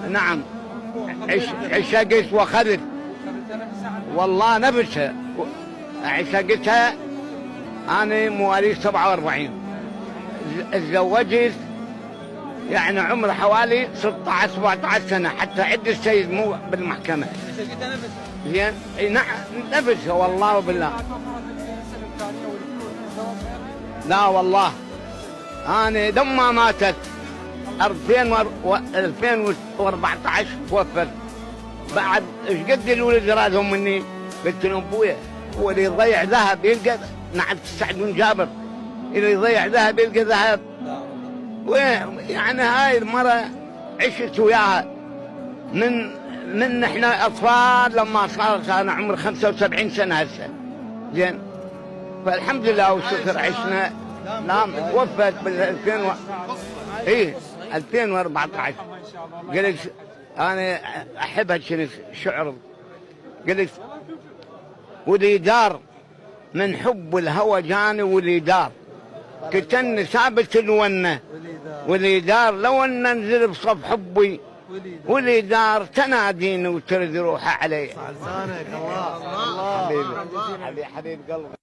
نعم عشقت وخذت والله نفسها. عشقتها أنا مواليد 47، تزوجت يعني عمر حوالي 16 17 سنة حتى عد السيد مو بالمحكمة. زين نعم نفسها والله بالله. لا والله أنا لما ماتت 2014 توفت. بعد ايش قد الولد رادهم مني؟ قلت لهم ابويا هو اللي يضيع ذهب يلقى. نعم سعد بن جابر اللي يضيع ذهب يلقى ذهب. ويعني هاي المرة عشت وياها من احنا اطفال لما صارت انا عمري 75 سنة هسه. زين فالحمد لله والشكر عشنا. نعم وفت بال 2000 ايه 2014. قلت انا احب هالشعر. قلت ولي دار من حب الهوى جاني ولي دار كتن ثابت الونه ولي دار لو ان ننزل بصف حبي ولي دار تناديني وترد روحه علي. لسانك الله الله حبيبي حبيب قلبي.